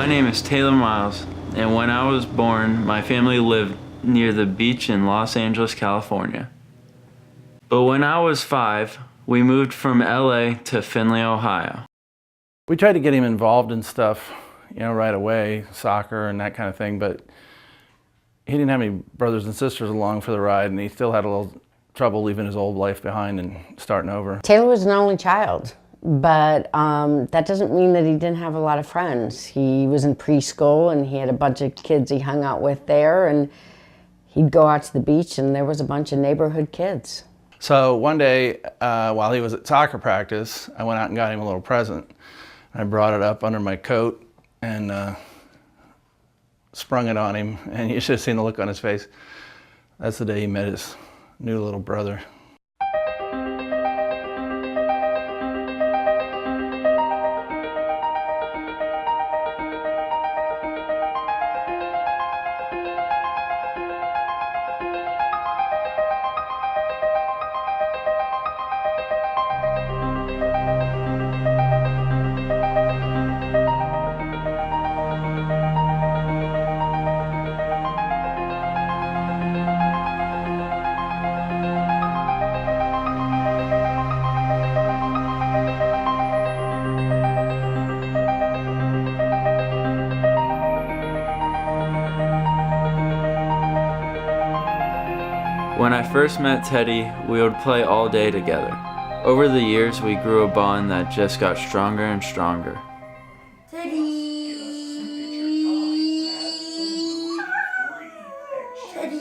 My name is Taylor Miles, and when I was born, my family lived near the beach in Los Angeles, California. But when I was 5, we moved from LA to Findlay, Ohio. We tried to get him involved in stuff, right away, soccer and that kind of thing, but he didn't have any brothers and sisters along for the ride, and he still had a little trouble leaving his old life behind and starting over. Taylor was an only child, but that doesn't mean that he didn't have a lot of friends. He was in preschool and he had a bunch of kids he hung out with there, and he'd go out to the beach and there was a bunch of neighborhood kids. So one day, while he was at soccer practice, I went out and got him a little present. I brought it up under my coat and sprung it on him, and you should have seen the look on his face. That's the day he met his new little brother. When I first met Teddy, we would play all day together. Over the years, we grew a bond that just got stronger and stronger. Teddy! Teddy!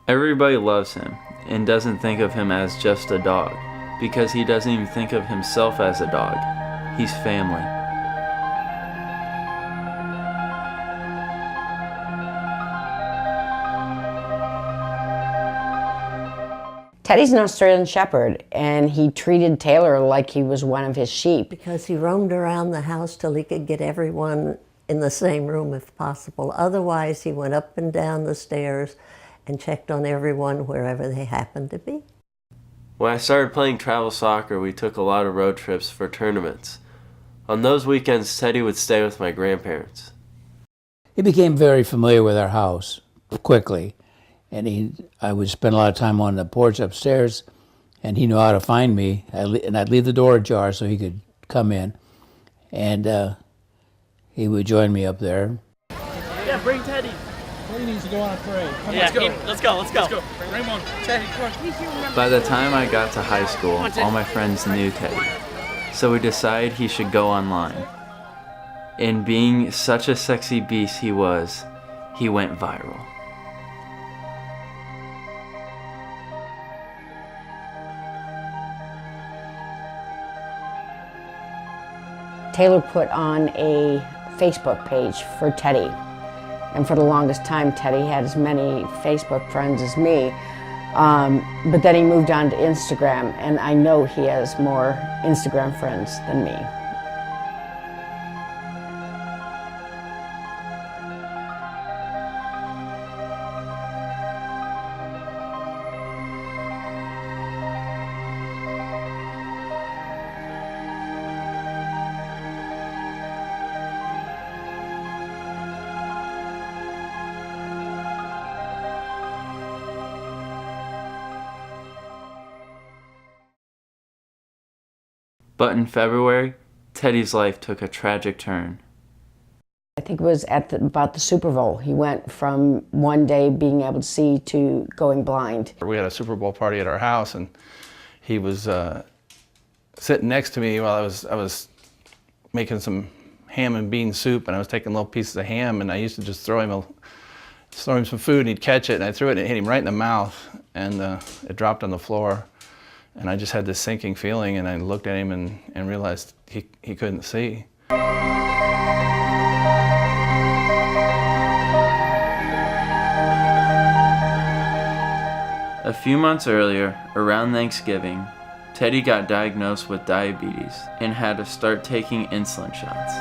Everybody loves him and doesn't think of him as just a dog, because he doesn't even think of himself as a dog. He's family. Teddy's an Australian Shepherd, and he treated Taylor like he was one of his sheep. Because he roamed around the house till he could get everyone in the same room if possible. Otherwise, he went up and down the stairs and checked on everyone wherever they happened to be. When I started playing travel soccer, we took a lot of road trips for tournaments. On those weekends, Teddy would stay with my grandparents. He became very familiar with our house quickly. And I would spend a lot of time on the porch upstairs, and he knew how to find me. And I'd leave the door ajar so he could come in, and he would join me up there. Yeah, bring Teddy. Teddy needs to go on a parade. Come Yeah, on, let's go. Let's go. Bring him on. Teddy, come on. By the time I got to high school, all my friends knew Teddy, so we decided he should go online. And being such a sexy beast he was, he went viral. Taylor put on a Facebook page for Teddy. And for the longest time, Teddy had as many Facebook friends as me. But then he moved on to Instagram, and I know he has more Instagram friends than me. But in February, Teddy's life took a tragic turn. I think it was at about the Super Bowl. He went from one day being able to see to going blind. We had a Super Bowl party at our house, and he was sitting next to me while I was making some ham and bean soup, and I was taking little pieces of ham, and I used to just throw him some food, and he'd catch it, and I threw it and it hit him right in the mouth, and it dropped on the floor. And I just had this sinking feeling, and I looked at him and realized he couldn't see. A few months earlier, around Thanksgiving, Teddy got diagnosed with diabetes and had to start taking insulin shots.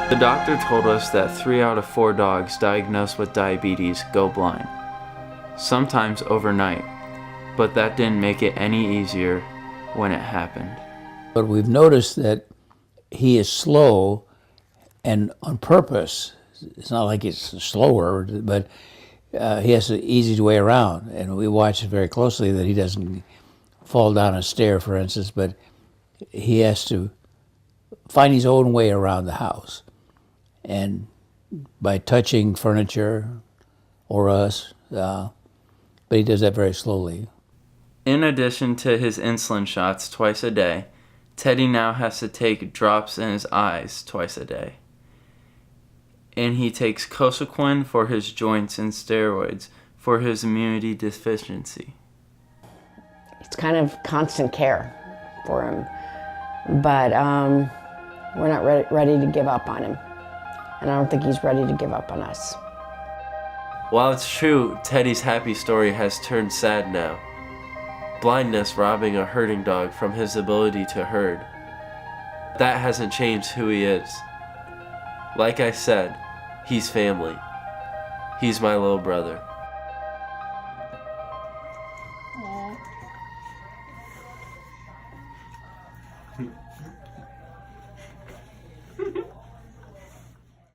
The doctor told us that 3 out of 4 dogs diagnosed with diabetes go blind, sometimes overnight, but that didn't make it any easier when it happened. But we've noticed that he is slow and on purpose. It's not like he's slower, but he has an easy way around. And we watch very closely that he doesn't fall down a stair, for instance, but he has to find his own way around the house. And by touching furniture or us, but he does that very slowly. In addition to his insulin shots twice a day, Teddy now has to take drops in his eyes twice a day. And he takes Cosequin for his joints and steroids for his immunity deficiency. It's kind of constant care for him, but we're not ready to give up on him. And I don't think he's ready to give up on us. While it's true, Teddy's happy story has turned sad now. Blindness robbing a herding dog from his ability to herd. That hasn't changed who he is. Like I said, he's family. He's my little brother.